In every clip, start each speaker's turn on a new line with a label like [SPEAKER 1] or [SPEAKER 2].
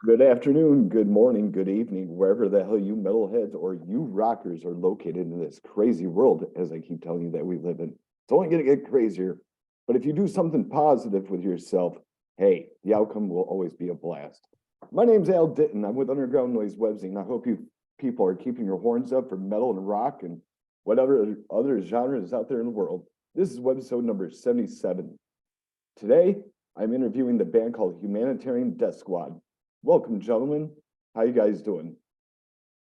[SPEAKER 1] Good afternoon, good morning, good evening, wherever the hell you metalheads or you rockers are located in this crazy world, as I keep telling you that we live in. It's only going to get crazier. But if you do something positive with yourself, hey, the outcome will always be a blast. My name's Al Ditton. I'm with Underground Noise Webzine. I hope you people are keeping your horns up for metal and rock and whatever other genres out there in the world. This is Webisode number 77. Today, I'm interviewing the band called Humanitarian Death Squad. Welcome, gentlemen. How you guys doing?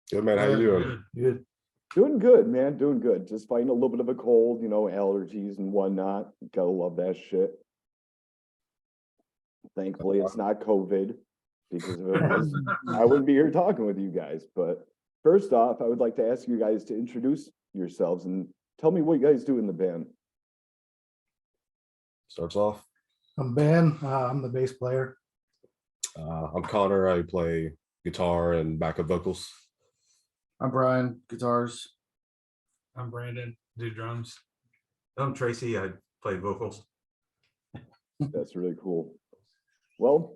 [SPEAKER 2] Good, man. How you doing?
[SPEAKER 3] Good.
[SPEAKER 1] Doing good, man. Doing good. Just fighting a little bit of a cold, allergies and whatnot. Gotta love that shit. Thankfully, it's not COVID, because if it was, I wouldn't be here talking with you guys. But first off, I would like to ask you guys to introduce yourselves and tell me what you guys do in the band.
[SPEAKER 2] Starts off.
[SPEAKER 3] I'm Ben. I'm the bass player.
[SPEAKER 2] I'm Connor. I play guitar and backup vocals.
[SPEAKER 4] I'm Brian, guitars.
[SPEAKER 5] I'm Brandon, do drums.
[SPEAKER 6] I'm Tracy, I play vocals.
[SPEAKER 1] That's really cool. Well,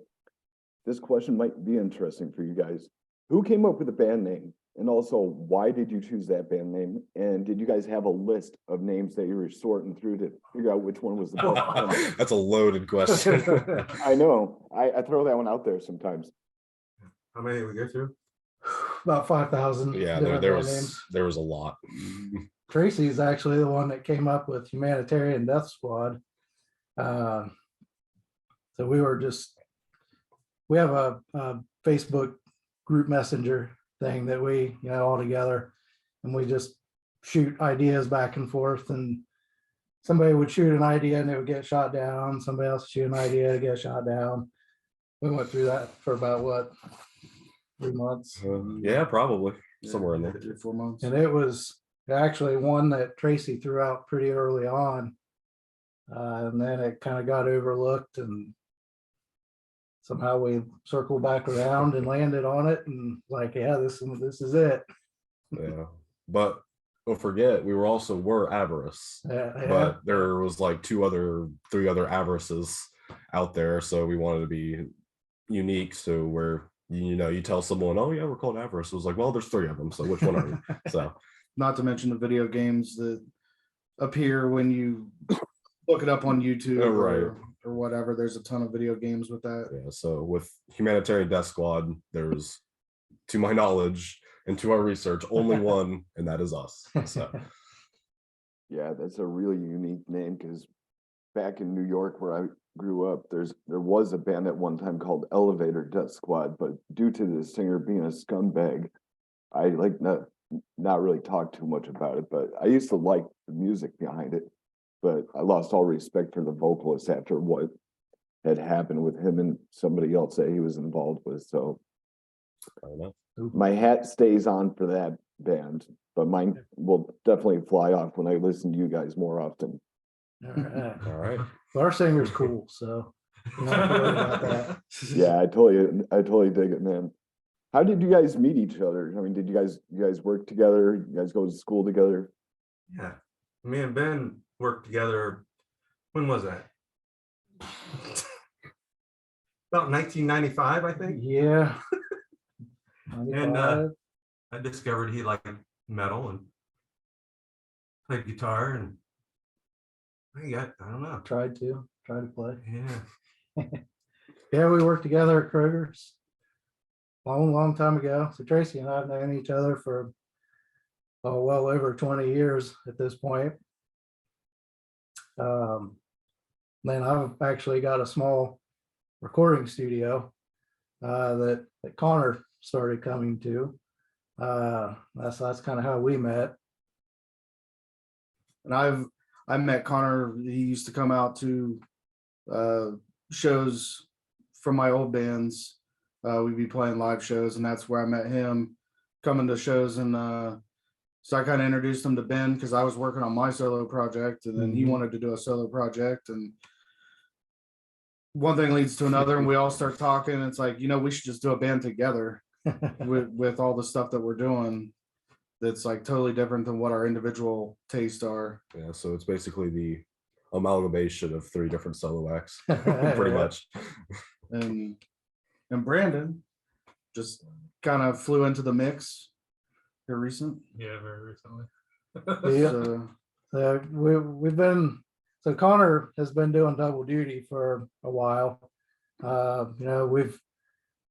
[SPEAKER 1] this question might be interesting for you guys. Who came up with the band name? And also, why did you choose that band name? And did you guys have a list of names that you were sorting through to figure out which one was the best?
[SPEAKER 2] That's a loaded question.
[SPEAKER 1] I know. I throw that one out there sometimes.
[SPEAKER 6] How many did we go through?
[SPEAKER 3] About 5,000.
[SPEAKER 2] Yeah,
[SPEAKER 3] different
[SPEAKER 2] there
[SPEAKER 3] band
[SPEAKER 2] was
[SPEAKER 3] names.
[SPEAKER 2] there was a lot.
[SPEAKER 3] Tracy's actually the one that came up with Humanitarian Death Squad. So we have a Facebook group messenger thing that we, all together, and we just shoot ideas back and forth, and somebody would shoot an idea and it would get shot down. Somebody else would shoot an idea to get shot down. We went through that for about 3 months.
[SPEAKER 2] Yeah, probably somewhere in there.
[SPEAKER 4] 3 or 4 months.
[SPEAKER 3] And it was actually one that Tracy threw out pretty early on. And then it kind of got overlooked, and somehow we circled back around and landed on it, and yeah, this is it.
[SPEAKER 2] Yeah, but don't forget, we were Avarice.
[SPEAKER 3] Yeah.
[SPEAKER 2] But there was 3 other Avarices out there, so we wanted to be unique. So where you tell someone, oh yeah, we're called Avarice. It was like, well, there's 3 of them, so which one are you? So
[SPEAKER 4] Not to mention the video games that appear when you look it up on YouTube.
[SPEAKER 2] Oh, right.
[SPEAKER 4] or whatever. There's a ton of video games with that.
[SPEAKER 2] yeah, so with Humanitarian Death Squad, there's, to my knowledge and to our research, only one, and that is us. So
[SPEAKER 1] Yeah, that's a really unique name, because back in New York where I grew up, there was a band at one time called Elevator Death Squad, but due to the singer being a scumbag, I not really talk too much about it, but I used to like the music behind it, but I lost all respect for the vocalist after what had happened with him and somebody else that he was involved with. So
[SPEAKER 2] I don't know.
[SPEAKER 1] my hat stays on for that band, but mine will definitely fly off when I listen to you guys more often.
[SPEAKER 3] All right.
[SPEAKER 2] All right.
[SPEAKER 3] Well, our singer's cool, so you don't have to worry about that.
[SPEAKER 1] Yeah, I totally dig it, man. How did you guys meet each other? I mean, did you guys work together? You guys go to school together?
[SPEAKER 6] Yeah, me and Ben worked together. When was that? About 1995, I think.
[SPEAKER 3] Yeah.
[SPEAKER 6] And
[SPEAKER 3] 95.
[SPEAKER 6] I discovered he liked metal and played guitar, and I don't know.
[SPEAKER 3] Tried to play.
[SPEAKER 6] Yeah,
[SPEAKER 3] Yeah, we worked together at Kroger's long time ago. So Tracy and I have known each other for well over 20 years at this point. Then I've actually got a small recording studio that Connor started coming to. That's kind of how we met.
[SPEAKER 4] And I met Connor. He used to come out to shows from my old bands. We'd be playing live shows, and that's where I met him, coming to shows. And so I kind of introduced him to Ben because I was working on my solo project, and then he wanted to do a solo project, and one thing leads to another, and we all start talking. It's like, we should just do a band together with all the stuff that we're doing. That's totally different than what our individual tastes are.
[SPEAKER 2] Yeah, so it's basically the amalgamation of 3 different solo acts, pretty much.
[SPEAKER 4] And Brandon just kind of flew into the mix here recent.
[SPEAKER 5] Yeah, very recently.
[SPEAKER 3] Yeah.
[SPEAKER 4] So,
[SPEAKER 3] We've been, so Connor has been doing double duty for a while. We've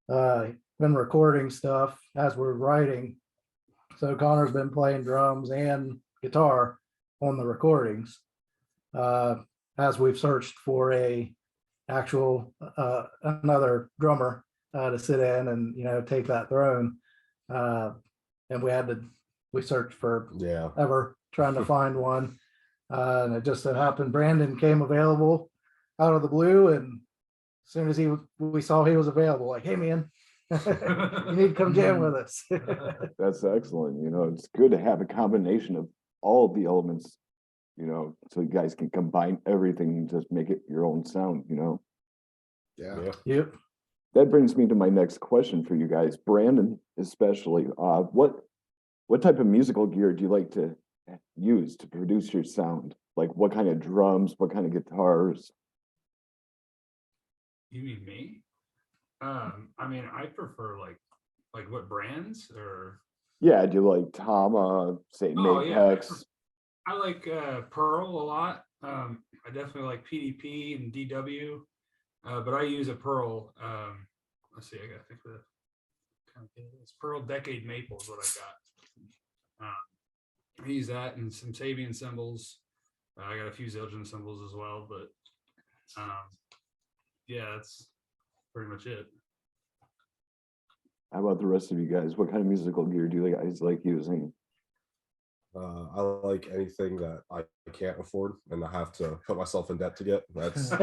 [SPEAKER 3] been recording stuff as we're writing. So Connor's been playing drums and guitar on the recordings. As we've searched for a actual another drummer to sit in and take that throne. And we searched for
[SPEAKER 2] Yeah.
[SPEAKER 3] ever trying to find one. And it just so happened Brandon came available out of the blue, and as soon as we saw he was available, like, hey man, you need to come jam with us.
[SPEAKER 1] That's excellent. It's good to have a combination of all the elements, so you guys can combine everything and just make it your own sound.
[SPEAKER 4] yeah.
[SPEAKER 3] Yep.
[SPEAKER 1] That brings me to my next question for you guys, Brandon, especially. What type of musical gear do you like to use to produce your sound? Like what kind of drums, what kind of guitars?
[SPEAKER 5] You mean me? I mean, I prefer like what brands or
[SPEAKER 1] Yeah, do you like Tama, say
[SPEAKER 5] Oh, yeah,
[SPEAKER 1] Mapex?
[SPEAKER 5] I like Pearl a lot. I definitely like PDP and DW, but I use a Pearl. Let's see, I gotta think of the it's Pearl Decade Maple is what I got. I use that and some Sabian cymbals. I got a few Zildjian cymbals as well, but yeah, that's pretty much it.
[SPEAKER 1] How about the rest of you guys? What kind of musical gear do you guys like using?
[SPEAKER 2] I like anything that I can't afford and I have to put myself in debt to get. That's right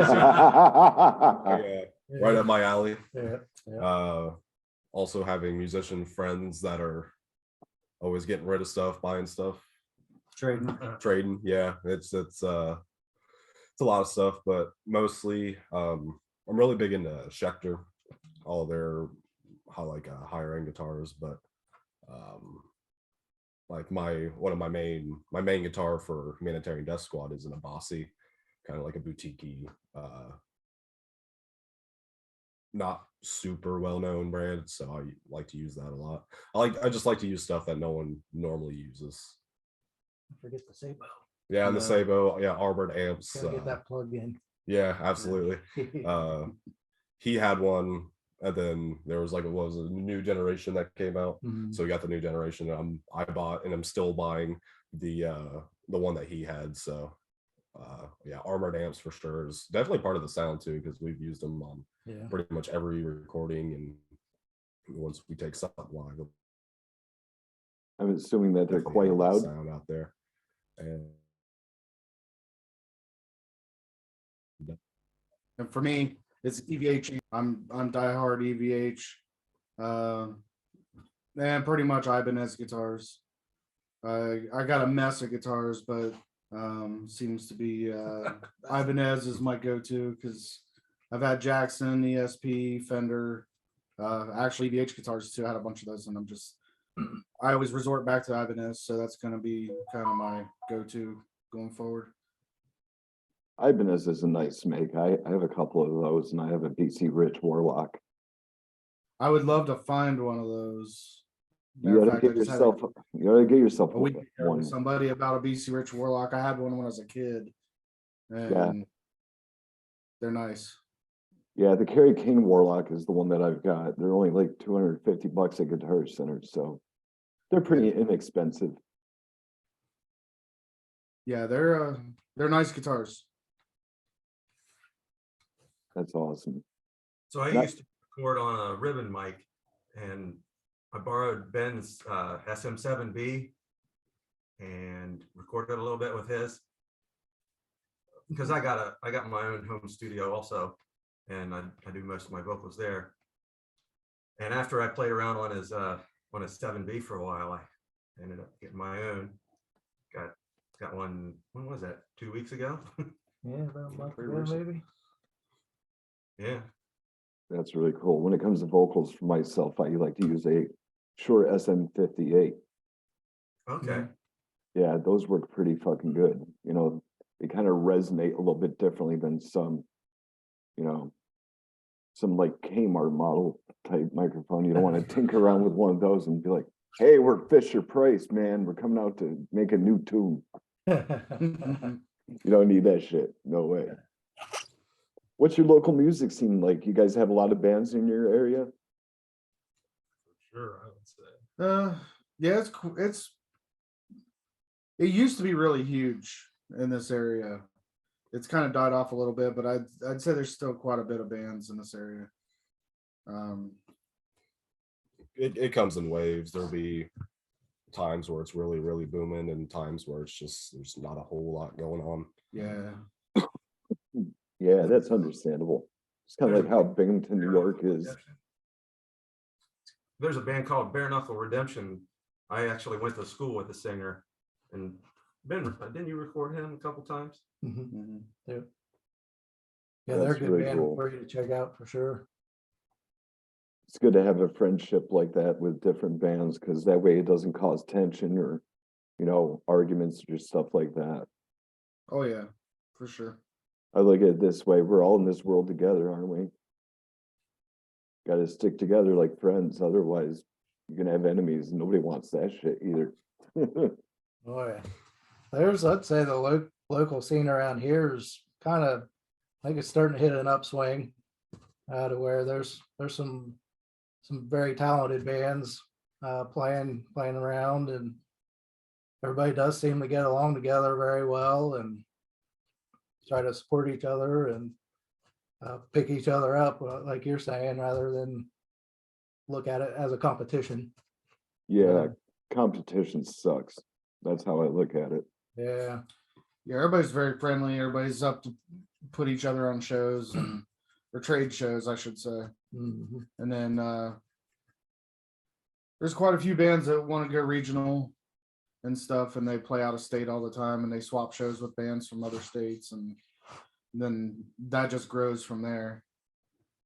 [SPEAKER 2] up my alley.
[SPEAKER 3] Yeah.
[SPEAKER 2] Also having musician friends that are always getting rid of stuff, buying stuff, trading. Yeah, it's a lot of stuff, but mostly I'm really big into Schecter, all their higher end guitars, but like my main guitar for Humanitarian Death Squad is an Abasi, kind of like a boutique not super well-known brand, so I like to use that a lot. I just like to use stuff that no one normally uses.
[SPEAKER 3] Forget the Sabo.
[SPEAKER 2] Yeah, and the Sabo, yeah, armored amps.
[SPEAKER 3] Gotta get that plugged in.
[SPEAKER 2] Yeah, absolutely. He had one, and then there was what was a new generation that came out. So we got the new generation. I bought and I'm still buying the one that he had. So yeah, armored amps for sure is definitely part of the sound too, because we've used them on pretty much every recording, and once we take something live,
[SPEAKER 1] I'm assuming that they're quite loud.
[SPEAKER 2] Sound out there.
[SPEAKER 4] And for me, it's EVH. I'm diehard EVH. And pretty much Ibanez guitars. I got a mess of guitars, but seems to be Ibanez is my go-to because I've had Jackson, ESP, Fender, actually EVH guitars too. I had a bunch of those, and I always resort back to Ibanez, so that's going to be kind of my go-to going forward.
[SPEAKER 1] Ibanez is a nice make. I have a couple of those, and I have a BC Rich Warlock.
[SPEAKER 4] I would love to find one of those.
[SPEAKER 1] You gotta get yourself
[SPEAKER 4] a week ago
[SPEAKER 1] one.
[SPEAKER 4] with somebody about a BC Rich Warlock. I had one when I was a kid, and they're nice.
[SPEAKER 1] Yeah, the Kerry King Warlock is the one that I've got. They're only like $250 at Guitar Center, so they're pretty inexpensive.
[SPEAKER 4] Yeah, they're nice guitars.
[SPEAKER 1] That's awesome.
[SPEAKER 6] So I used to record on a ribbon mic, and I borrowed Ben's SM7B and recorded a little bit with his, because I got my own home studio also, and I do most of my vocals there. And after I played around on his 7B for a while, I ended up getting my own. Got one. When was that? 2 weeks ago.
[SPEAKER 3] Yeah, about a month ago, maybe.
[SPEAKER 6] Yeah.
[SPEAKER 1] That's really cool. When it comes to vocals for myself, I like to use a Shure SM58.
[SPEAKER 6] Okay.
[SPEAKER 1] Yeah, those work pretty fucking good. They kind of resonate a little bit differently than some, some like Kmart model type microphone. You don't want to tinker around with one of those and be like, hey, we're Fisher Price, man. We're coming out to make a new tune. You don't need that shit. No way. What's your local music scene like? You guys have a lot of bands in your area?
[SPEAKER 5] Sure, I would say.
[SPEAKER 4] Yeah, it used to be really huge in this area. It's kind of died off a little bit, but I'd say there's still quite a bit of bands in this area.
[SPEAKER 2] It comes in waves. There'll be times where it's really, really booming and times where it's just, there's not a whole lot going on.
[SPEAKER 4] Yeah.
[SPEAKER 1] Yeah, that's understandable. It's kind of like how Binghamton, New York is.
[SPEAKER 6] There's a band called Bare Knuckle Redemption. I actually went to school with the singer, and Ben, didn't you record him a couple times?
[SPEAKER 3] Mhm. Yeah,
[SPEAKER 1] That's
[SPEAKER 3] they're a good
[SPEAKER 1] really
[SPEAKER 3] band
[SPEAKER 1] cool.
[SPEAKER 3] for you to check out for sure.
[SPEAKER 1] It's good to have a friendship like that with different bands, because that way it doesn't cause tension or, you know, arguments or stuff like that.
[SPEAKER 4] Oh yeah, for sure.
[SPEAKER 1] I look at it this way, we're all in this world together, aren't we? Got to stick together like friends, otherwise you're gonna have enemies. Nobody wants that shit either.
[SPEAKER 3] Boy, I'd say the local scene around here is kind of, I think it's starting to hit an upswing, to where there's some very talented bands playing around, and everybody does seem to get along together very well and try to support each other and pick each other up, like you're saying, rather than look at it as a competition.
[SPEAKER 1] Yeah, competition sucks. That's how I look at it.
[SPEAKER 3] Yeah.
[SPEAKER 4] Yeah, everybody's very friendly. Everybody's up to put each other on shows or trade shows, I should say.
[SPEAKER 3] Mhm.
[SPEAKER 4] And then there's quite a few bands that want to go regional and stuff, and they play out of state all the time, and they swap shows with bands from other states, and then that just grows from there.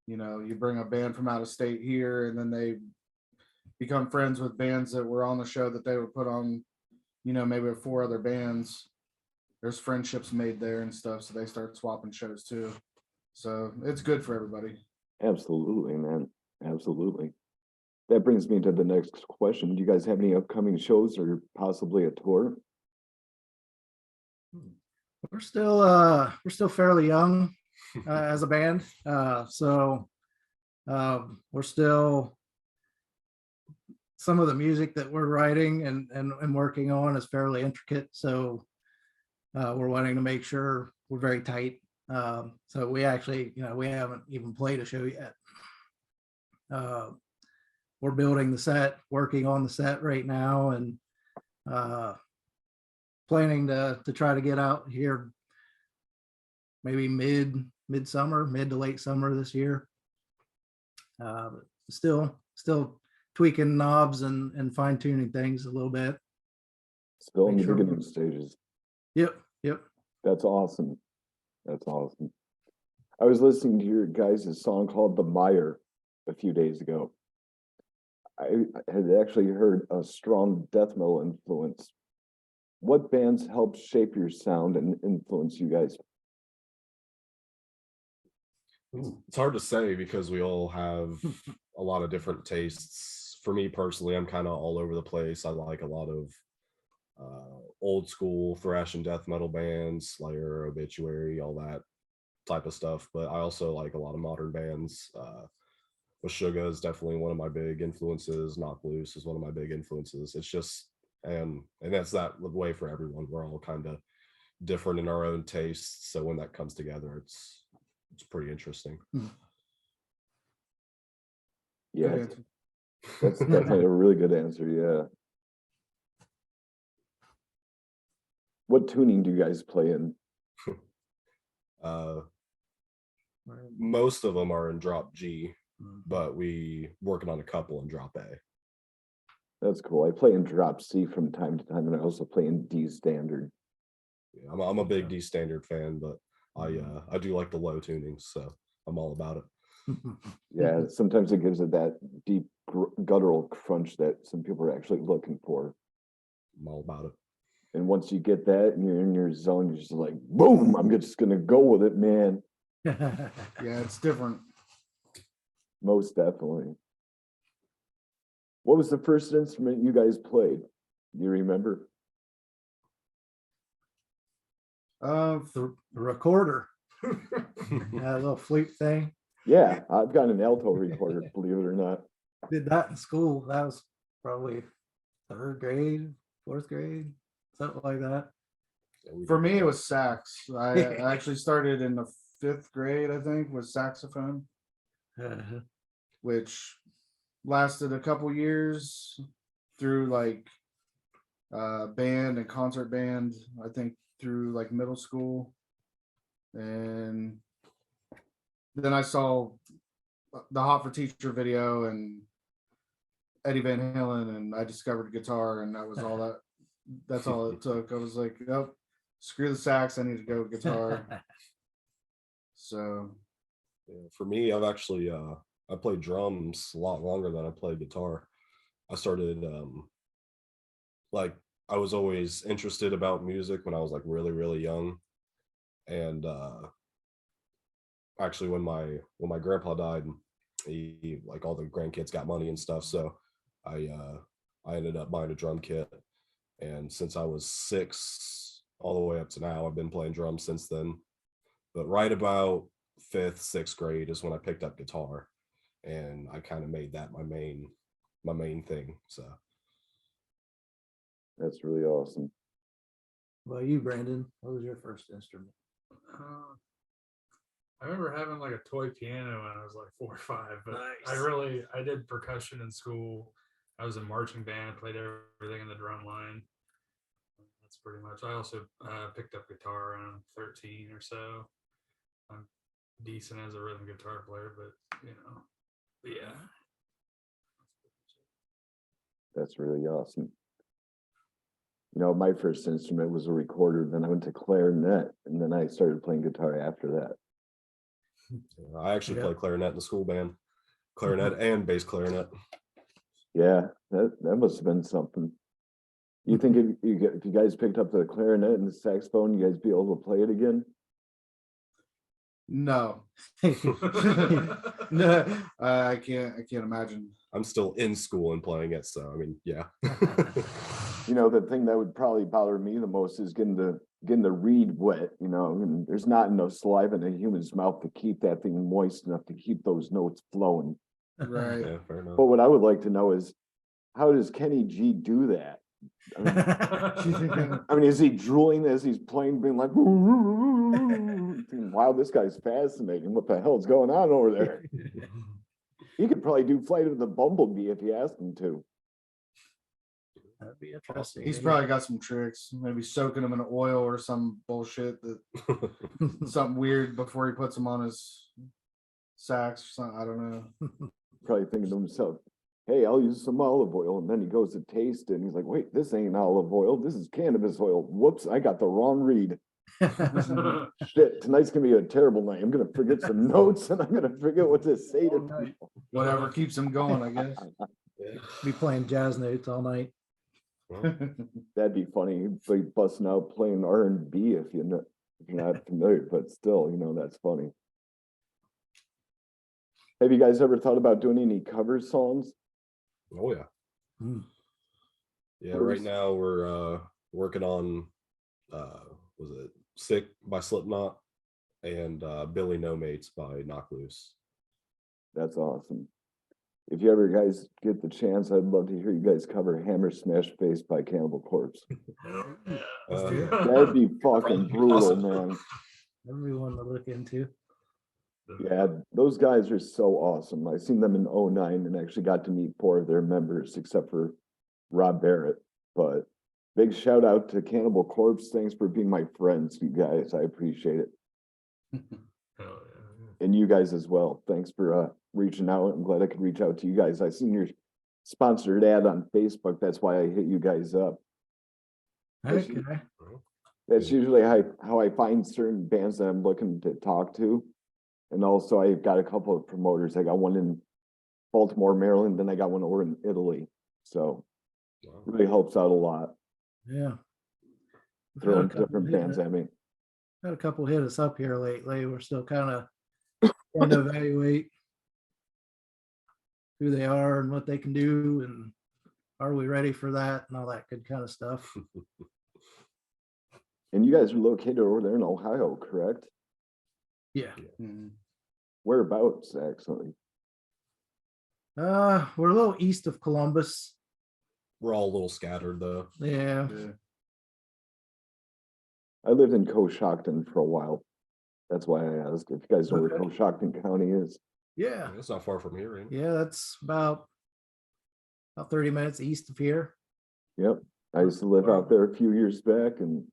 [SPEAKER 4] You know, you bring a band from out of state here, and then they become friends with bands that were on the show that they were put on, you know, maybe with 4 other bands. There's friendships made there and stuff, so they start swapping shows too. So it's good for everybody.
[SPEAKER 1] Absolutely, man. Absolutely. That brings me to the next question. Do you guys have any upcoming shows or possibly a tour?
[SPEAKER 3] We're still fairly young as a band, so we're still, some of the music that we're writing and working on is fairly intricate, so we're wanting to make sure we're very tight. So we actually, we haven't even played a show yet. We're building the set, working on the set right now, and planning to try to get out here maybe mid-summer, mid to late summer this year. Still tweaking knobs and fine tuning things a little bit.
[SPEAKER 1] Still in
[SPEAKER 3] Make
[SPEAKER 1] the
[SPEAKER 3] sure
[SPEAKER 1] beginning stages.
[SPEAKER 3] Yep.
[SPEAKER 1] That's awesome. That's awesome. I was listening to your guys' song called The Mire a few days ago. I had actually heard a strong death metal influence. What bands helped shape your sound and influence you guys?
[SPEAKER 2] It's hard to say because we all have a lot of different tastes. For me personally, I'm kind of all over the place. I like a lot of old school thrash and death metal bands, Slayer, Obituary, all that type of stuff. But I also like a lot of modern bands. Meshuggah is definitely one of my big influences. Knock Loose is one of my big influences. It's just, and that's that way for everyone. We're all kind of different in our own tastes. So when that comes together, it's pretty interesting.
[SPEAKER 1] Yeah,
[SPEAKER 4] Good answer.
[SPEAKER 1] that's definitely a really good answer. Yeah. What tuning do you guys play in?
[SPEAKER 2] Most of them are in drop G, but we working on a couple in drop A.
[SPEAKER 1] That's cool. I play in drop C from time to time, and I also play in D standard.
[SPEAKER 2] Yeah, I'm a big D standard fan, but I do like the low tunings, so I'm all about it.
[SPEAKER 1] Yeah, sometimes it gives it that deep guttural crunch that some people are actually looking for.
[SPEAKER 2] I'm all about it.
[SPEAKER 1] And once you get that and you're in your zone, you're just like, boom, I'm just gonna go with it, man.
[SPEAKER 4] Yeah, it's different.
[SPEAKER 1] Most definitely. What was the first instrument you guys played? Do you remember?
[SPEAKER 3] The recorder, that little flute thing.
[SPEAKER 1] Yeah, I've got an alto recorder, believe it or not.
[SPEAKER 3] Did that in school. That was probably 3rd grade, 4th grade, something like that.
[SPEAKER 4] For me, it was sax. I actually started in the 5th grade, I think, with saxophone,
[SPEAKER 3] Uh,
[SPEAKER 4] which lasted a couple years through like band and concert band, I think through like middle school. And then I saw the Hot for Teacher video and Eddie Van Halen, and I discovered guitar, and that was all that's all it took. I was like, oh, screw the sax, I need to go guitar. So
[SPEAKER 2] Yeah, for me, I've actually I played drums a lot longer than I played guitar. I started like I was always interested about music when I was like really, really young. And actually when my grandpa died, he like all the grandkids got money and stuff. So I ended up buying a drum kit. And since I was 6 all the way up to now, I've been playing drums since then. But right about 5th, 6th grade is when I picked up guitar, and I kind of made that my main thing. So
[SPEAKER 1] That's really awesome.
[SPEAKER 3] well, you, Brandon, what was your first instrument?
[SPEAKER 5] I remember having like a toy piano when I was like 4 or 5, but
[SPEAKER 3] Nice.
[SPEAKER 5] I did percussion in school. I was in marching band, played everything in the drum line. That's pretty much. I also picked up guitar around 13 or so. I'm decent as a rhythm guitar player, but yeah.
[SPEAKER 1] That's really awesome. You know, my first instrument was a recorder, then I went to clarinet, and then I started playing guitar after that.
[SPEAKER 2] I actually
[SPEAKER 3] Yeah.
[SPEAKER 2] play clarinet in the school band, clarinet and bass clarinet.
[SPEAKER 1] Yeah, that must have been something. You think if you guys picked up the clarinet and the saxophone, you guys be able to play it again?
[SPEAKER 4] no. No, I can't imagine.
[SPEAKER 2] I'm still in school and playing it, so I mean, yeah.
[SPEAKER 1] You know, the thing that would probably bother me the most is getting the reed wet, you know, and there's not enough saliva in a human's mouth to keep that thing moist enough to keep those notes flowing.
[SPEAKER 4] Right.
[SPEAKER 2] Yeah, fair enough.
[SPEAKER 1] But what I would like to know is, how does Kenny G do that? I mean, is he drooling as he's playing, being like, wow, this guy's fascinating. What the hell's going on over there? He could probably do Flight of the Bumblebee if you asked him to.
[SPEAKER 3] That'd be interesting.
[SPEAKER 4] He's probably got some tricks, maybe soaking them in oil or some bullshit, that something weird before he puts them on his sax or something. I don't know.
[SPEAKER 1] Probably thinking to himself, hey, I'll use some olive oil. And then he goes to taste it and he's like, wait, this ain't olive oil. This is cannabis oil. Whoops, I got the wrong read. Shit, tonight's gonna be a terrible night. I'm gonna forget some notes and I'm gonna forget what to say to people.
[SPEAKER 4] Whatever keeps him going, I guess.
[SPEAKER 3] Be playing jazz notes all night.
[SPEAKER 1] That'd be funny. He'd be busting out playing R&B if you're not familiar, but still, you know, that's funny. Have you guys ever thought about doing any cover songs?
[SPEAKER 2] Oh yeah.
[SPEAKER 3] Hmm.
[SPEAKER 2] Yeah, right now we're working on was it Sick by Slipknot and Billy No Mates by Knock Loose.
[SPEAKER 1] That's awesome. If you ever guys get the chance, I'd love to hear you guys cover Hammer Smash Face by Cannibal Corpse. That'd be fucking brutal, man.
[SPEAKER 3] Everyone to look into.
[SPEAKER 1] Yeah, those guys are so awesome. I seen them in 09 and actually got to meet 4 of their members, except for Rob Barrett. But big shout out to Cannibal Corpse. Thanks for being my friends, you guys. I appreciate it. And you guys as well. Thanks for reaching out. I'm glad I could reach out to you guys. I seen your sponsored ad on Facebook. That's why I hit you guys up.
[SPEAKER 3] Okay.
[SPEAKER 1] That's usually how I find certain bands that I'm looking to talk to. And also I've got a couple of promoters. I got one in Baltimore, Maryland, then I got one over in Italy. So it really helps out a lot.
[SPEAKER 3] Yeah.
[SPEAKER 1] Throwing different bands at me.
[SPEAKER 3] Had a couple hit us up here lately. We're still kind of trying to evaluate who they are and what they can do, and are we ready for that and all that good kind of stuff.
[SPEAKER 1] And you guys are located over there in Ohio, correct?
[SPEAKER 3] Yeah.
[SPEAKER 4] Mhm.
[SPEAKER 1] Whereabouts, actually?
[SPEAKER 3] We're a little east of Columbus.
[SPEAKER 2] We're all a little scattered though.
[SPEAKER 3] Yeah.
[SPEAKER 4] Yeah.
[SPEAKER 1] I lived in Coshocton for a while. That's why I asked if you guys know where
[SPEAKER 3] Okay.
[SPEAKER 1] Coshocton County is.
[SPEAKER 3] Yeah.
[SPEAKER 2] It's not far from here, ain't it?
[SPEAKER 3] Yeah, that's about 30 minutes east of here.
[SPEAKER 1] Yep. I used to live out there a few years back, and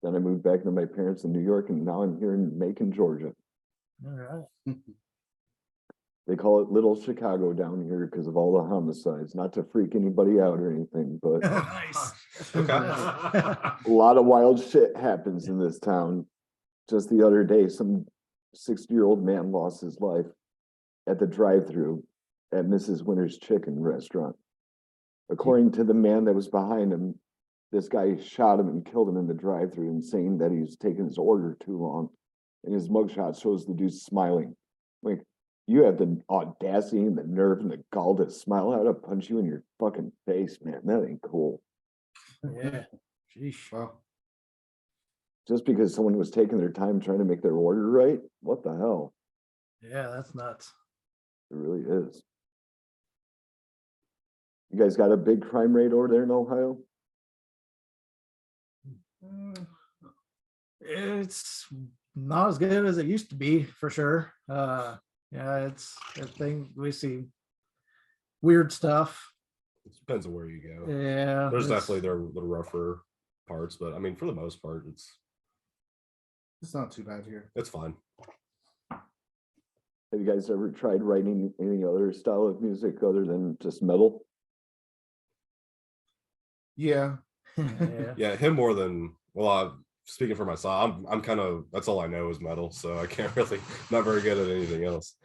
[SPEAKER 1] then I moved back to my parents in New York, and now I'm here in Macon, Georgia.
[SPEAKER 3] All right.
[SPEAKER 1] They call it Little Chicago down here because of all the homicides. Not to freak anybody out or anything, but
[SPEAKER 3] Nice.
[SPEAKER 2] Okay.
[SPEAKER 1] a lot of wild shit happens in this town. Just the other day, some 60-year-old man lost his life at the drive-through at Mrs. Winter's Chicken Restaurant. According to the man that was behind him, this guy shot him and killed him in the drive-through and saying that he was taking his order too long. And his mugshot shows the dude smiling. Like, you have the audacity and the nerve and the gall to smile out to punch you in your fucking face, man. That ain't cool.
[SPEAKER 3] Yeah. Sheesh.
[SPEAKER 4] Wow.
[SPEAKER 1] Just because someone was taking their time trying to make their order right? What the hell?
[SPEAKER 3] Yeah, that's nuts.
[SPEAKER 1] It really is. You guys got a big crime rate over there in Ohio?
[SPEAKER 3] It's not as good as it used to be, for sure. Yeah, it's a thing. We see weird stuff.
[SPEAKER 2] It depends on where you go.
[SPEAKER 3] Yeah.
[SPEAKER 2] There's
[SPEAKER 3] it's-
[SPEAKER 2] definitely their little rougher parts, but I mean, for the most part,
[SPEAKER 4] It's not too bad here.
[SPEAKER 2] it's fine.
[SPEAKER 1] Have you guys ever tried writing any other style of music other than just metal?
[SPEAKER 4] Yeah.
[SPEAKER 3] Yeah.
[SPEAKER 2] Yeah, him more than speaking for myself, I'm kind of, that's all I know is metal, so I can't really, not very good at anything else.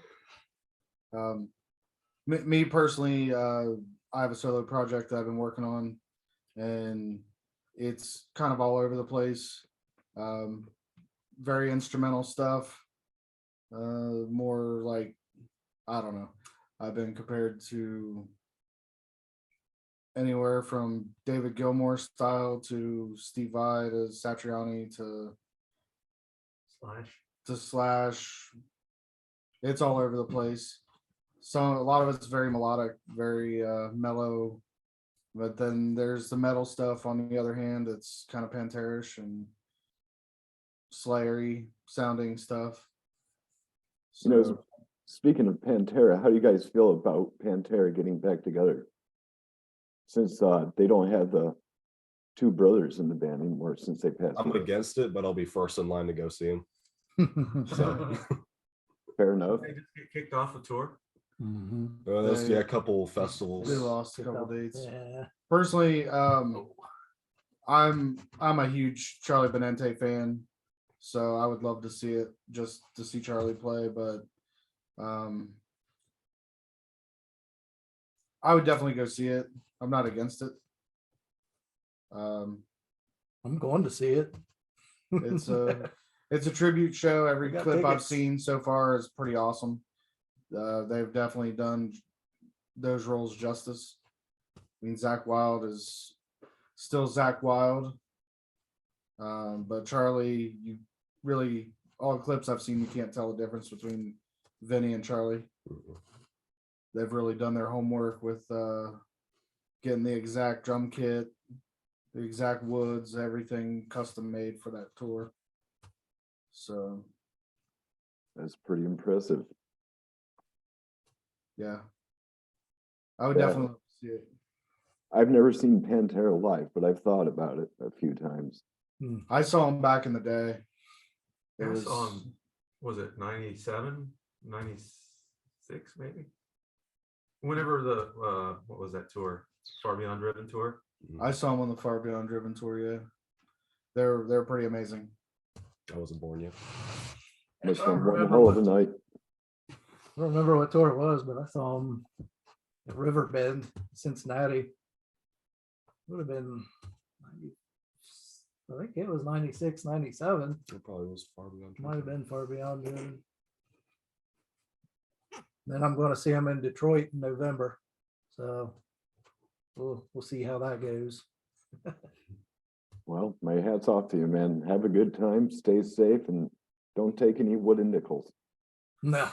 [SPEAKER 4] Me personally, I have a solo project that I've been working on, and it's kind of all over the place. Very instrumental stuff. More like, I don't know. I've been compared to anywhere from David Gilmour style to Steve Vai to Satriani to Slash. It's all over the place. So a lot of it's very melodic, very mellow. But then there's the metal stuff on the other hand. It's kind of Pantera-ish and Slayery sounding stuff.
[SPEAKER 1] You know,
[SPEAKER 4] So,
[SPEAKER 1] speaking of Pantera, how do you guys feel about Pantera getting back together? Since they don't have the two brothers in the band anymore since they passed
[SPEAKER 2] I'm
[SPEAKER 1] away.
[SPEAKER 2] against it, but I'll be first in line to go see him. So
[SPEAKER 1] Fair enough.
[SPEAKER 6] They just get kicked off the tour.
[SPEAKER 3] Mhm.
[SPEAKER 2] there's
[SPEAKER 4] They-
[SPEAKER 2] a couple
[SPEAKER 4] they
[SPEAKER 2] festivals.
[SPEAKER 4] lost a couple dates.
[SPEAKER 3] Yeah.
[SPEAKER 4] Personally, I'm a huge Charlie Benante fan, so I would love to see it just to see Charlie play, but I would definitely go see it. I'm not against it.
[SPEAKER 3] I'm going to see it.
[SPEAKER 4] It's a tribute show. Every
[SPEAKER 3] got
[SPEAKER 4] clip I've
[SPEAKER 3] tickets.
[SPEAKER 4] seen so far is pretty awesome. They've definitely done those roles justice. I mean, Zach Wilde is still Zach Wilde, but Charlie, you really, all the clips I've seen, you can't tell the difference between Vinny and Charlie. They've really done their homework with getting the exact drum kit, the exact woods, everything custom made for that tour. So
[SPEAKER 1] That's pretty impressive.
[SPEAKER 4] yeah, I would
[SPEAKER 1] Yeah.
[SPEAKER 4] definitely see it.
[SPEAKER 1] I've never seen Pantera live, but I've thought about it a few times.
[SPEAKER 4] I saw him back in the day. It
[SPEAKER 6] I
[SPEAKER 4] was
[SPEAKER 6] saw him, was it 97, 96 maybe? Whenever the, what was that tour? Far Beyond Driven tour?
[SPEAKER 4] I saw him on the Far Beyond Driven tour. Yeah, they're pretty amazing.
[SPEAKER 2] I wasn't born yet.
[SPEAKER 1] Must
[SPEAKER 3] I
[SPEAKER 1] have
[SPEAKER 3] don't
[SPEAKER 1] been one
[SPEAKER 3] remember
[SPEAKER 1] hell of a
[SPEAKER 3] what-
[SPEAKER 1] night.
[SPEAKER 3] I don't remember what tour it was, but I saw him at Riverbend, Cincinnati. Would have been 90, I think it was 96, 97.
[SPEAKER 2] It probably was far beyond.
[SPEAKER 3] Might have been Far Beyond. Dude. Then I'm going to see him in Detroit in November. So we'll see how that goes.
[SPEAKER 1] Well, my hat's off to you, man. Have a good time, stay safe, and don't take any wooden nickels.
[SPEAKER 3] No.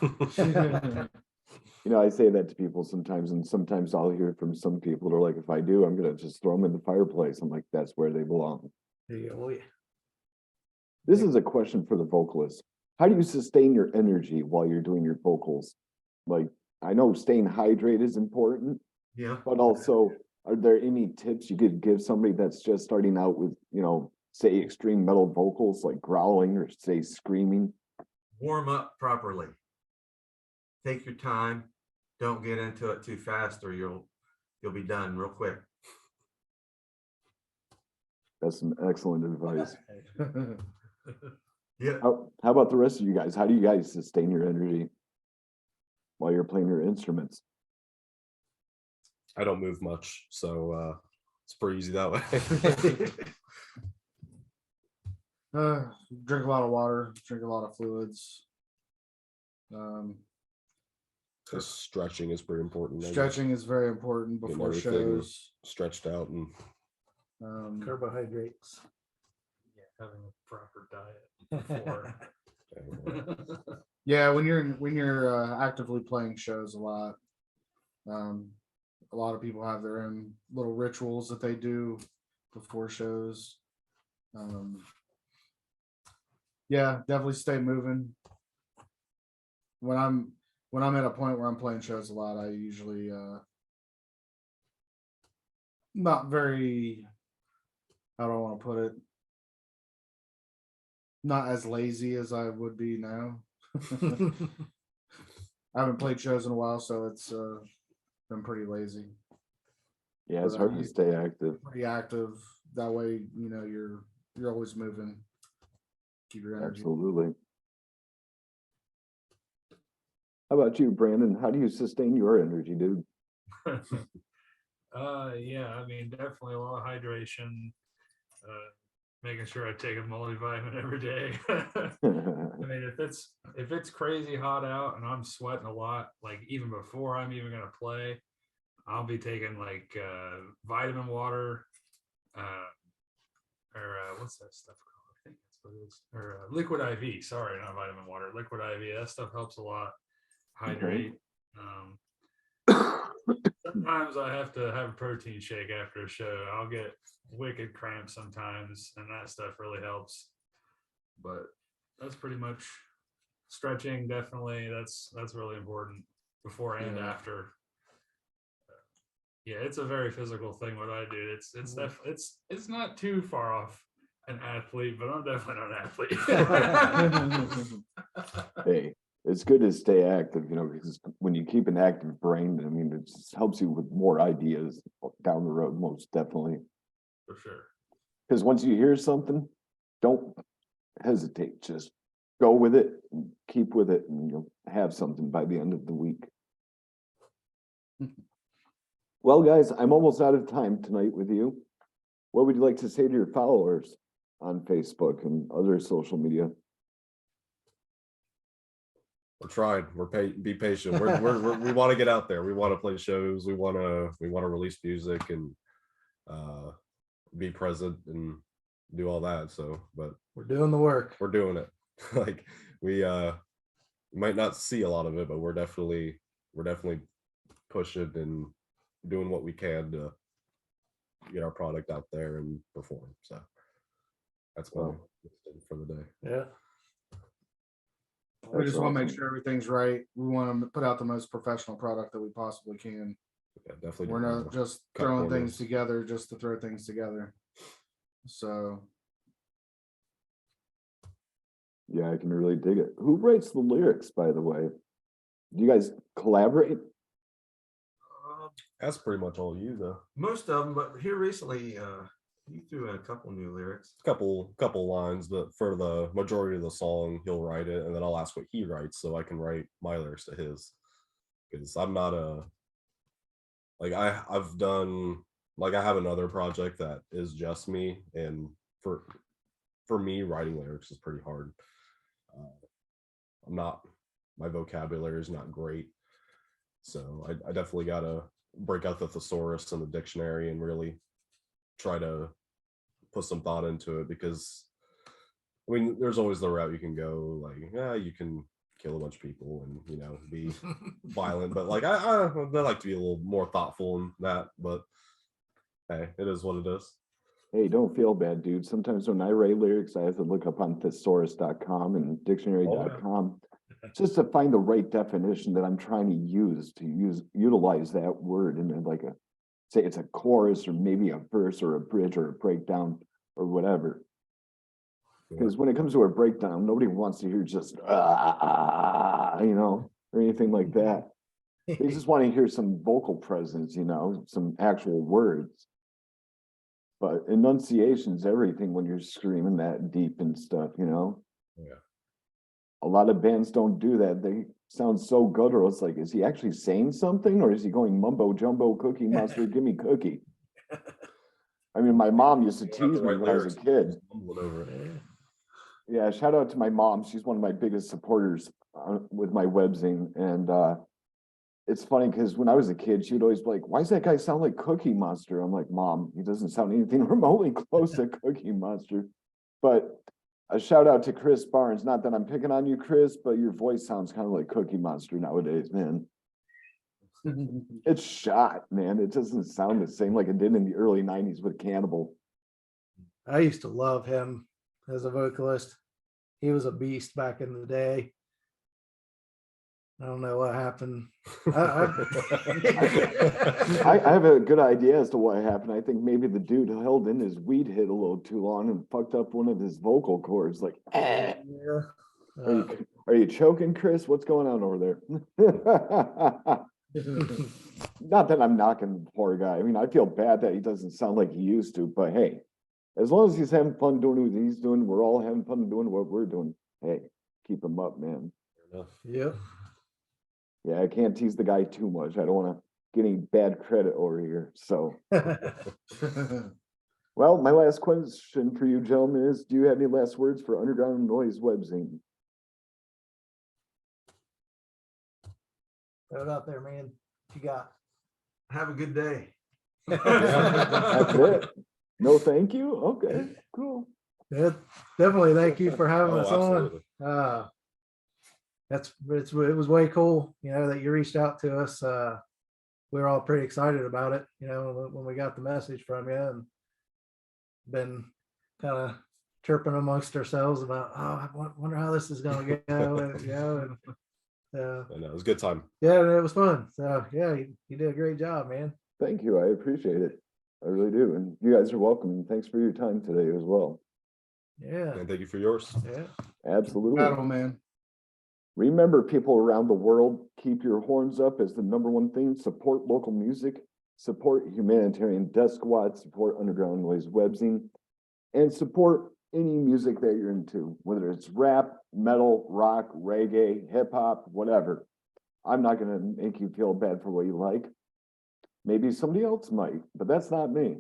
[SPEAKER 1] You know, I say that to people sometimes, and sometimes I'll hear from some people that are like, if I do, I'm gonna just throw them in the fireplace. I'm like, that's where they belong.
[SPEAKER 3] Yeah, oh, yeah.
[SPEAKER 1] This is a question for the vocalist. How do you sustain your energy while you're doing your vocals? Like, I know staying hydrated is important,
[SPEAKER 6] Yeah.
[SPEAKER 1] but also, are there any tips you could give somebody that's just starting out with, you know, say extreme metal vocals like growling or say screaming?
[SPEAKER 6] Warm up properly. Take your time. Don't get into it too fast or you'll be done real quick.
[SPEAKER 1] That's some excellent advice.
[SPEAKER 6] Yeah.
[SPEAKER 1] How about the rest of you guys? How do you guys sustain your energy while you're playing your instruments?
[SPEAKER 2] I don't move much, so it's pretty easy that way.
[SPEAKER 4] Drink a lot of water, drink a lot of fluids.
[SPEAKER 2] So stretching is pretty important. I guess.
[SPEAKER 4] Stretching is very important
[SPEAKER 2] Getting
[SPEAKER 4] before
[SPEAKER 2] everything
[SPEAKER 4] shows.
[SPEAKER 2] stretched out and
[SPEAKER 3] Carbohydrates.
[SPEAKER 5] Yeah, having a proper diet before.
[SPEAKER 4] yeah, when you're actively playing shows a lot of people have their own little rituals that they do before shows. Yeah, definitely stay moving. When I'm at a point where I'm playing shows a lot, I usually not very, how do I want to put it, not as lazy as I would be now. I haven't played shows in a while, so it's been pretty lazy.
[SPEAKER 1] Yeah, it's hard to stay active.
[SPEAKER 4] Pretty active. That way, you know, you're always moving. Keep your energy.
[SPEAKER 1] Absolutely. How about you, Brandon? How do you sustain your energy, dude?
[SPEAKER 5] Yeah, I mean, definitely a lot of hydration. Making sure I take a multivitamin every day. I mean, if it's crazy hot out and I'm sweating a lot, like even before I'm even gonna play, I'll be taking like vitamin water, what's that stuff called? I think that's what it is. Or liquid IV. Sorry, not vitamin water. Liquid IV. That stuff helps a lot. Hydrate. Sometimes I have to have a protein shake after a show. I'll get wicked cramps sometimes, and that stuff really helps. But that's pretty much stretching. Definitely, that's really important before and after. Yeah, it's a very physical thing what I do. It's not too far off an athlete, but I'm definitely not an athlete.
[SPEAKER 1] Hey, it's good to stay active, you know, because when you keep an active brain, I mean, it just helps you with more ideas down the road, most definitely.
[SPEAKER 5] For sure.
[SPEAKER 1] Because once you hear something, don't hesitate. Just go with it and keep with it, and you'll have something by the end of the week. Well, guys, I'm almost out of time tonight with you. What would you like to say to your followers on Facebook and other social media?
[SPEAKER 2] We're trying. Be patient. We want to get out there. We want to play shows. We want to release music and be present and do all that. So, but
[SPEAKER 3] We're doing the work.
[SPEAKER 2] we're doing it. Like we might not see a lot of it, but we're definitely pushing and doing what we can to get our product out there and perform. So that's my for the day.
[SPEAKER 3] Yeah.
[SPEAKER 4] We just want to make
[SPEAKER 1] awesome.
[SPEAKER 4] sure everything's right. We want to put out the most professional product that we possibly can.
[SPEAKER 2] Yeah, definitely.
[SPEAKER 4] We're not just
[SPEAKER 2] cut
[SPEAKER 4] throwing
[SPEAKER 2] corners.
[SPEAKER 4] things together just to throw things together. So
[SPEAKER 1] Yeah, I can really dig it. Who writes the lyrics, by the way? Do you guys collaborate?
[SPEAKER 2] That's pretty much all you though.
[SPEAKER 6] Most of them, but here recently, you threw in a couple new lyrics.
[SPEAKER 2] Couple lines, but for the majority of the song, he'll write it, and then I'll ask what he writes so I can write my lyrics to his. Because I'm not I've done I have another project that is just me, and for me, writing lyrics is pretty hard. My vocabulary is not great, So I definitely gotta break out the thesaurus and the dictionary and really try to put some thought into it, because I mean, there's always the route you can go, like, yeah, you can kill a bunch of people and, you know, be violent, but like I like to be a little more thoughtful in that, but hey, it is what it is.
[SPEAKER 1] Hey, don't feel bad, dude. Sometimes when I write lyrics, I have to look up on thesaurus.com and dictionary.com just to find the right definition that I'm trying to utilize that word in like a, say it's a chorus or maybe a verse or a bridge or a breakdown or whatever. Because when it comes to a breakdown, nobody wants to hear just you know, or anything like that. They just want to hear some vocal presence, you know, some actual words. But enunciation's everything when you're screaming that deep and stuff, you know.
[SPEAKER 2] Yeah.
[SPEAKER 1] A lot of bands don't do that. They sound so guttural. It's like, is he actually saying something, or is he going mumbo jumbo, cookie mustard, give me cookie? I mean, my mom used to tease me when I was a kid. Yeah, shout out to my mom. She's one of my biggest supporters with my webzine. And it's funny because when I was a kid, she would always be like, why does that guy sound like Cookie Monster? I'm like, Mom, he doesn't sound anything remotely close to Cookie Monster. But a shout out to Chris Barnes. Not that I'm picking on you, Chris, but your voice sounds kind of like Cookie Monster nowadays, man. It's shot, man. It doesn't sound the same like it did in the early 90s with Cannibal.
[SPEAKER 3] I used to love him as a vocalist. He was a beast back in the day. I don't know what happened.
[SPEAKER 1] I have a good idea as to what happened. I think maybe the dude held in his weed hit a little too long and fucked up one of his vocal cords. Like,
[SPEAKER 3] Yeah.
[SPEAKER 1] Are you choking, Chris? What's going on over there? Not that I'm knocking the poor guy. I mean, I feel bad that he doesn't sound like he used to, but hey, as long as he's having fun doing what he's doing, we're all having fun doing what we're doing. Hey, keep him up, man.
[SPEAKER 3] Yep.
[SPEAKER 1] Yeah, I can't tease the guy too much. I don't want to get any bad credit over here. So, well, my last question for you gentlemen is, do you have any last words for Underground Noise Webzine?
[SPEAKER 3] Throw it out there, man. What you got?
[SPEAKER 6] Have a good day.
[SPEAKER 1] That's it. No, thank you. Okay, cool.
[SPEAKER 3] Yeah, definitely. Thank you for having
[SPEAKER 2] Oh,
[SPEAKER 3] us on.
[SPEAKER 2] absolutely.
[SPEAKER 3] It was way cool, you know, that you reached out to us. We were all pretty excited about it, you know, when we got the message from you, and been kind of chirping amongst ourselves about, oh, I wonder how this is going to go, and, you know, and
[SPEAKER 2] I know, it was a good time.
[SPEAKER 3] yeah, it was fun. So yeah, you did a great job, man.
[SPEAKER 1] Thank you. I appreciate it. I really do. And you guys are welcome. And thanks for your time today as well.
[SPEAKER 3] Yeah,
[SPEAKER 2] And thank you for yours.
[SPEAKER 3] yeah.
[SPEAKER 1] Absolutely.
[SPEAKER 4] Battle, man.
[SPEAKER 1] Remember, people around the world, keep your horns up as the #1 thing. Support local music, support Humanitarian Death Squad, support Underground Noise Webzine, and support any music that you're into, whether it's rap, metal, rock, reggae, hip hop, whatever. I'm not going to make you feel bad for what you like. Maybe somebody else might, but that's not me.